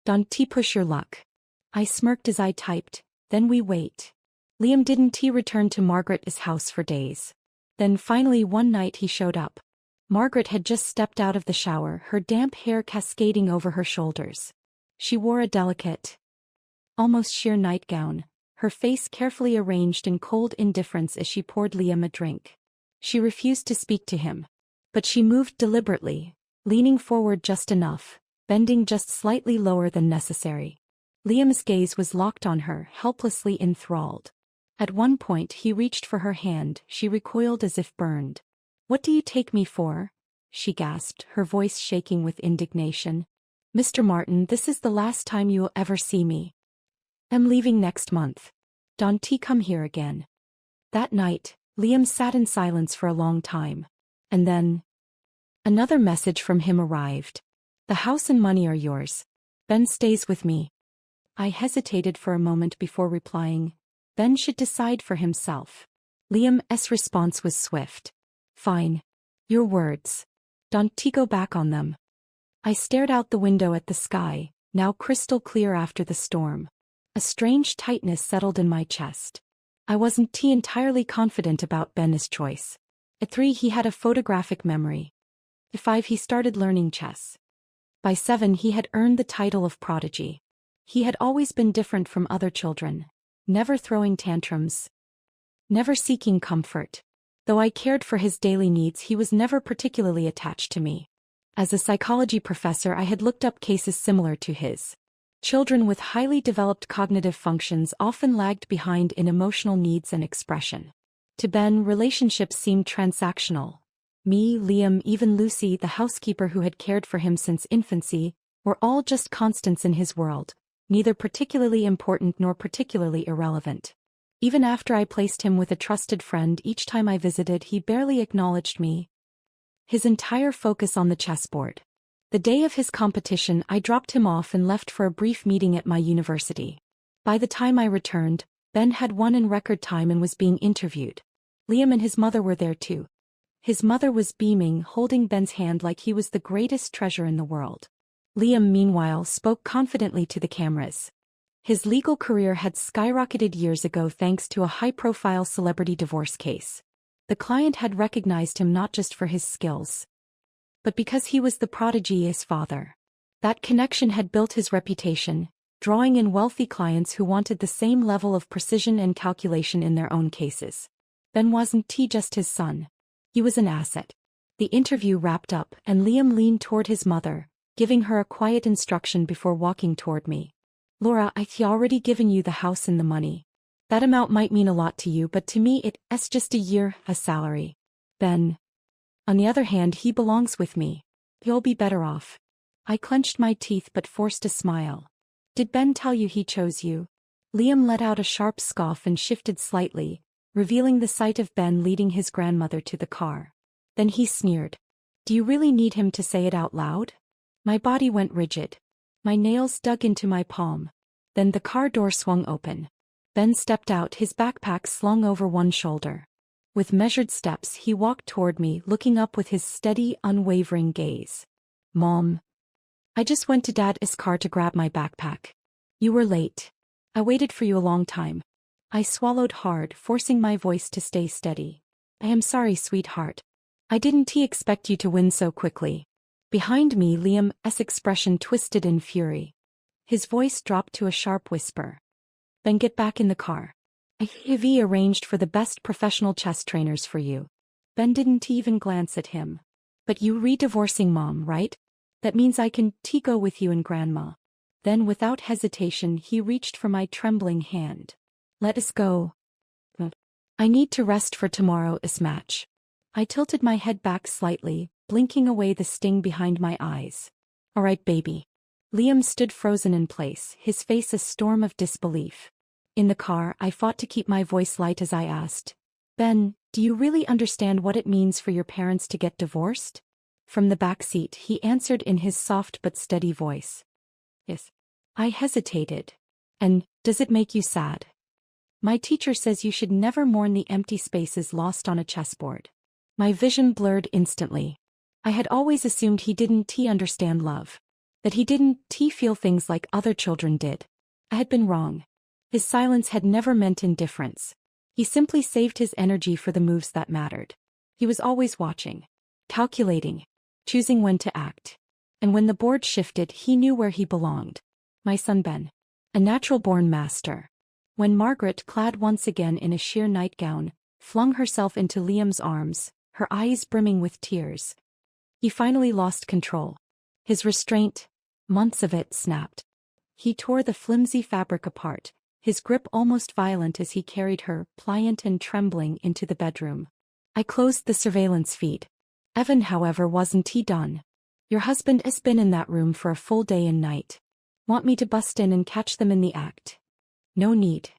S1: "Don't push your luck." I smirked as I typed, "Then we wait." Liam didn't return to Margaret's house for days. Then finally one night he showed up. Margaret had just stepped out of the shower, her damp hair cascading over her shoulders. She wore a delicate, almost sheer nightgown, her face carefully arranged in cold indifference as she poured Liam a drink. She refused to speak to him. But she moved deliberately, leaning forward just enough, bending just slightly lower than necessary. Liam's gaze was locked on her, helplessly enthralled. At one point he reached for her hand, she recoiled as if burned. "What do you take me for?" she gasped, her voice shaking with indignation. "Mr. Martin, this is the last time you will ever see me. I'm leaving next month. Don't come here again." That night, Liam sat in silence for a long time. And then, another message from him arrived. "The house and money are yours. Ben stays with me." I hesitated for a moment before replying. Ben should decide for himself. Liam's response was swift. "Fine. Your words. Don't go back on them." I stared out the window at the sky, now crystal clear after the storm. A strange tightness settled in my chest. I wasn't entirely confident about Ben's choice. At 3 he had a photographic memory. At 5 he started learning chess. By 7 he had earned the title of prodigy. He had always been different from other children, never throwing tantrums, never seeking comfort. Though I cared for his daily needs, he was never particularly attached to me. As a psychology professor, I had looked up cases similar to his. Children with highly developed cognitive functions often lagged behind in emotional needs and expression. To Ben, relationships seemed transactional. Me, Liam, even Lucy, the housekeeper who had cared for him since infancy, were all just constants in his world, neither particularly important nor particularly irrelevant. Even after I placed him with a trusted friend each time I visited, he barely acknowledged me. His entire focus on the chessboard. The day of his competition, I dropped him off and left for a brief meeting at my university. By the time I returned, Ben had won in record time and was being interviewed. Liam and his mother were there too. His mother was beaming, holding Ben's hand like he was the greatest treasure in the world. Liam, meanwhile, spoke confidently to the cameras. His legal career had skyrocketed years ago thanks to a high-profile celebrity divorce case. The client had recognized him not just for his skills, but because he was the prodigy's father. That connection had built his reputation, drawing in wealthy clients who wanted the same level of precision and calculation in their own cases. Ben wasn't just his son. He was an asset. The interview wrapped up, and Liam leaned toward his mother, giving her a quiet instruction before walking toward me. Laura, I've already given you the house and the money. That amount might mean a lot to you, but to me it's just a salary. Ben, on the other hand, he belongs with me. He'll be better off. I clenched my teeth but forced a smile. Did Ben tell you he chose you? Liam let out a sharp scoff and shifted slightly, revealing the sight of Ben leading his grandmother to the car. Then he sneered. Do you really need him to say it out loud? My body went rigid. My nails dug into my palm. Then the car door swung open. Ben stepped out, his backpack slung over one shoulder. With measured steps, he walked toward me, looking up with his steady, unwavering gaze. Mom. I just went to Dad's car to grab my backpack. You were late. I waited for you a long time. I swallowed hard, forcing my voice to stay steady. I am sorry, sweetheart. I didn't expect you to win so quickly. Behind me, Liam's expression twisted in fury. His voice dropped to a sharp whisper. Then get back in the car. I've arranged for the best professional chess trainers for you. Ben didn't even glance at him. But you re-divorcing Mom, right? That means I can go with you and Grandma. Then without hesitation he reached for my trembling hand. Let us go. I need to rest for tomorrow's match. I tilted my head back slightly, blinking away the sting behind my eyes. All right, baby. Liam stood frozen in place, his face a storm of disbelief. In the car, I fought to keep my voice light as I asked, Ben, do you really understand what it means for your parents to get divorced? From the back seat, he answered in his soft but steady voice. Yes. I hesitated. And, does it make you sad? My teacher says you should never mourn the empty spaces lost on a chessboard. My vision blurred instantly. I had always assumed he didn't understand love. That he didn't feel things like other children did. I had been wrong. His silence had never meant indifference. He simply saved his energy for the moves that mattered. He was always watching, calculating, choosing when to act. And when the board shifted, he knew where he belonged. My son Ben. A natural-born master. When Margaret, clad once again in a sheer nightgown, flung herself into Liam's arms, her eyes brimming with tears, he finally lost control. His restraint, months of it, snapped. He tore the flimsy fabric apart, his grip almost violent as he carried her, pliant and trembling, into the bedroom. I closed the surveillance feed. Evan, however, wasn't done. Your husband has been in that room for a full day and night. Want me to bust in and catch them in the act? No need.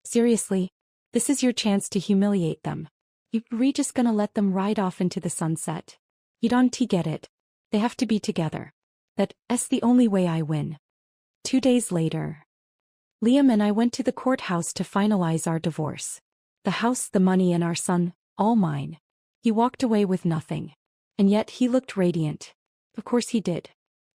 S1: Seriously, this is your chance to humiliate them. You're just gonna let them ride off into the sunset? You don't get it. They have to be together. That's the only way I win. 2 days later, Liam and I went to the courthouse to finalize our divorce. The house, the money, and our son, all mine. He walked away with nothing. And yet he looked radiant. Of course he did.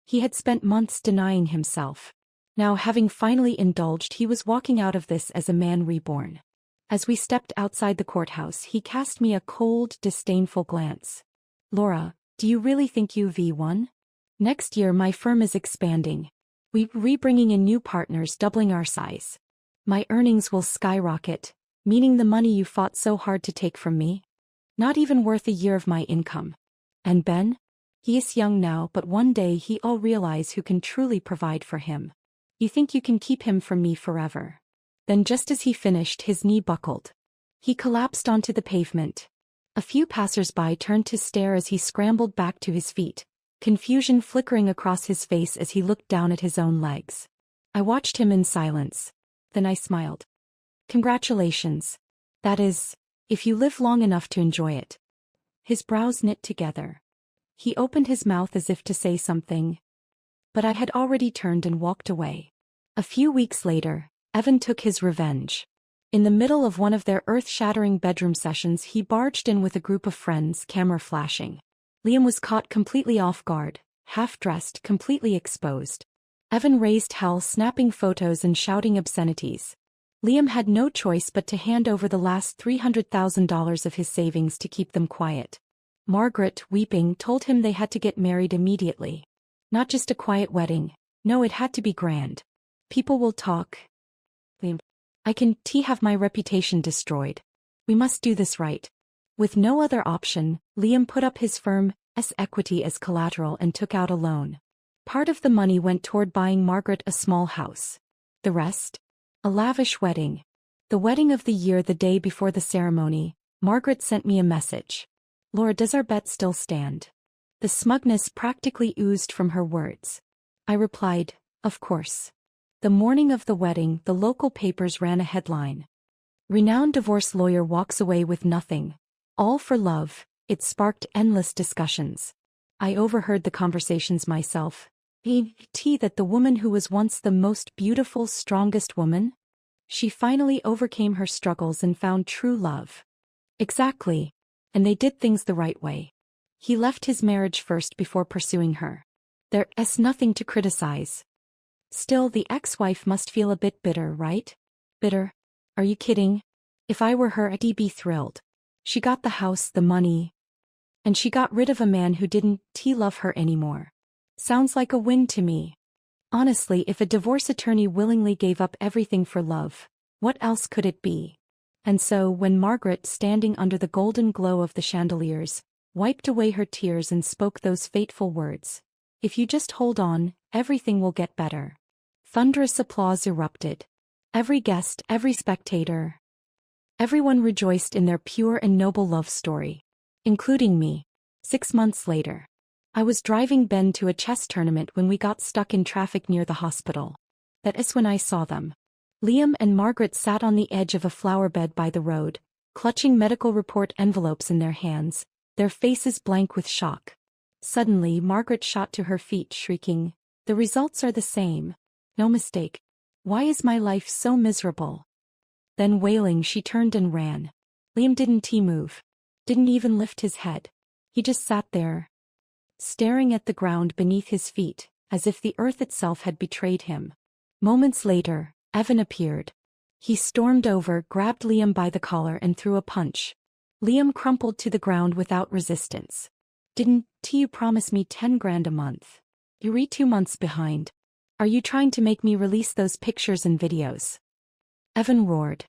S1: He had spent months denying himself. Now, having finally indulged, he was walking out of this as a man reborn. As we stepped outside the courthouse, he cast me a cold, disdainful glance. Laura, do you really think you've won? Next year my firm is expanding. We're bringing in new partners, doubling our size. My earnings will skyrocket, meaning the money you fought so hard to take from me? Not even worth a year of my income. And Ben? He is young now, but one day he'll realize who can truly provide for him. You think you can keep him from me forever? Then just as he finished, his knee buckled. He collapsed onto the pavement. A few passers-by turned to stare as he scrambled back to his feet, confusion flickering across his face as he looked down at his own legs. I watched him in silence. Then I smiled. Congratulations. That is, if you live long enough to enjoy it. His brows knit together. He opened his mouth as if to say something, but I had already turned and walked away. A few weeks later, Evan took his revenge. In the middle of one of their earth-shattering bedroom sessions, he barged in with a group of friends, camera flashing. Liam was caught completely off guard, half-dressed, completely exposed. Evan raised hell, snapping photos and shouting obscenities. Liam had no choice but to hand over the last $300,000 of his savings to keep them quiet. Margaret, weeping, told him they had to get married immediately. Not just a quiet wedding. No, it had to be grand. People will talk. Liam, I can't have my reputation destroyed. We must do this right. With no other option, Liam put up his firm's equity as collateral and took out a loan. Part of the money went toward buying Margaret a small house. The rest? A lavish wedding. The wedding of the year. The day before the ceremony, Margaret sent me a message. Laura, does our bet still stand? The smugness practically oozed from her words. I replied, of course. The morning of the wedding, the local papers ran a headline. Renowned divorce lawyer walks away with nothing. All for love. It sparked endless discussions. I overheard the conversations myself. That the woman who was once the most beautiful, strongest woman? She finally overcame her struggles and found true love. Exactly. And they did things the right way. He left his marriage first before pursuing her. There's nothing to criticize. Still, the ex-wife must feel a bit bitter, right? Bitter? Are you kidding? If I were her, I'd be thrilled. She got the house, the money. And she got rid of a man who didn't love her anymore. Sounds like a win to me. Honestly, if a divorce attorney willingly gave up everything for love, what else could it be? And so, when Margaret, standing under the golden glow of the chandeliers, wiped away her tears and spoke those fateful words, if you just hold on, everything will get better. Thunderous applause erupted. Every guest, every spectator. Everyone rejoiced in their pure and noble love story. Including me. 6 months later. I was driving Ben to a chess tournament when we got stuck in traffic near the hospital. That is when I saw them. Liam and Margaret sat on the edge of a flower bed by the road, clutching medical report envelopes in their hands, their faces blank with shock. Suddenly, Margaret shot to her feet, shrieking, "The results are the same. No mistake. Why is my life so miserable?" Then wailing, she turned and ran. Liam didn't move. Didn't even lift his head. He just sat there, staring at the ground beneath his feet, as if the earth itself had betrayed him. Moments later, Evan appeared. He stormed over, grabbed Liam by the collar and threw a punch. Liam crumpled to the ground without resistance. "Didn't you promise me 10 grand a month? You're 2 months behind. Are you trying to make me release those pictures and videos?" Evan roared.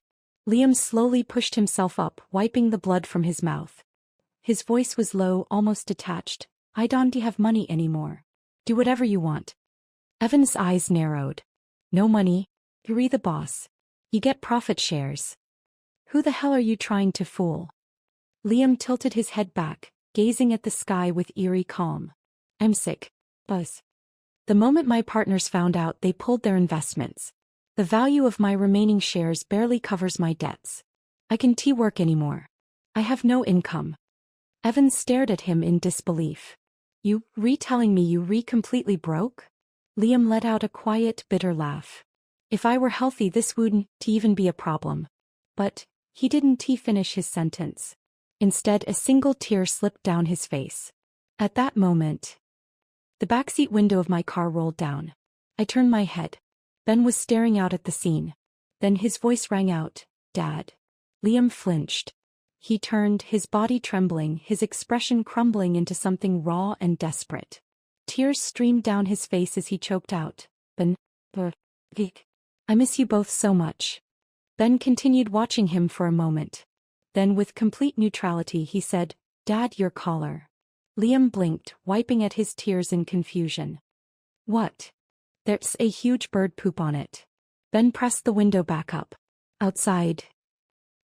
S1: Liam slowly pushed himself up, wiping the blood from his mouth. His voice was low, almost detached. "I don't have money anymore. Do whatever you want." Evan's eyes narrowed. "No money? You're the boss. You get profit shares. Who the hell are you trying to fool?" Liam tilted his head back, gazing at the sky with eerie calm. "I'm sick. Buzz. The moment my partners found out, they pulled their investments. The value of my remaining shares barely covers my debts. I can't work anymore. I have no income." Evan stared at him in disbelief. "You telling me you completely broke?" Liam let out a quiet, bitter laugh. "If I were healthy, this wouldn't even be a problem." But he didn't finish his sentence. Instead, a single tear slipped down his face. At that moment, the backseat window of my car rolled down. I turned my head. Ben was staring out at the scene. Then his voice rang out, "Dad." Liam flinched. He turned, his body trembling, his expression crumbling into something raw and desperate. Tears streamed down his face as he choked out, "Ben, I miss you both so much." Ben continued watching him for a moment. Then with complete neutrality he said, "Dad, your collar." Liam blinked, wiping at his tears in confusion. "What?" "There's a huge bird poop on it." Ben pressed the window back up. "Outside."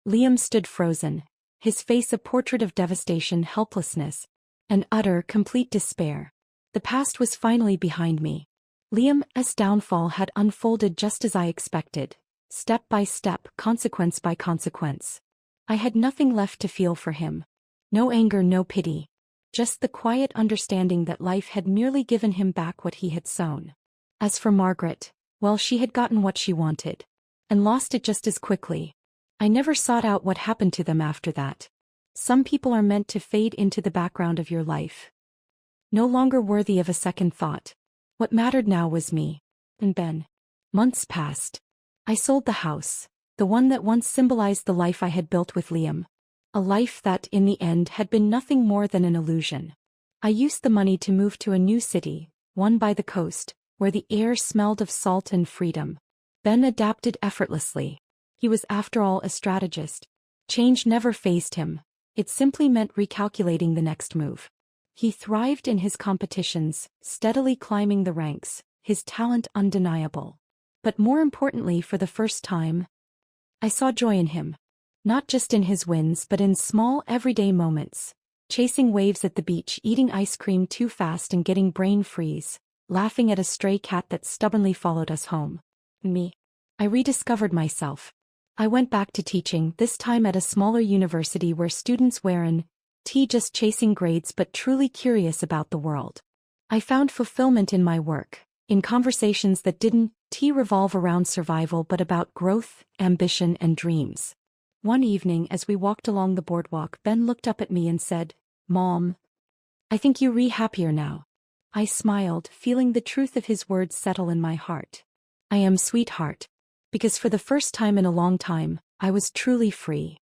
S1: Liam stood frozen, his face a portrait of devastation, helplessness, and utter, complete despair. The past was finally behind me. Liam's downfall had unfolded just as I expected, step by step, consequence by consequence. I had nothing left to feel for him. No anger, no pity. Just the quiet understanding that life had merely given him back what he had sown. As for Margaret, well, she had gotten what she wanted. And lost it just as quickly. I never sought out what happened to them after that. Some people are meant to fade into the background of your life. No longer worthy of a second thought. What mattered now was me. And Ben. Months passed. I sold the house, the one that once symbolized the life I had built with Liam. A life that, in the end, had been nothing more than an illusion. I used the money to move to a new city, one by the coast, where the air smelled of salt and freedom. Ben adapted effortlessly. He was after all a strategist. Change never fazed him. It simply meant recalculating the next move. He thrived in his competitions, steadily climbing the ranks, his talent undeniable. But more importantly, for the first time, I saw joy in him. Not just in his wins but in small everyday moments. Chasing waves at the beach, eating ice cream too fast and getting brain freeze, laughing at a stray cat that stubbornly followed us home. Me. I rediscovered myself. I went back to teaching, this time at a smaller university where students weren't just chasing grades but truly curious about the world. I found fulfillment in my work, in conversations that didn't revolve around survival but about growth, ambition, and dreams. One evening as we walked along the boardwalk, Ben looked up at me and said, "Mom, I think you're happier now." I smiled, feeling the truth of his words settle in my heart. "I am, sweetheart." Because for the first time in a long time, I was truly free.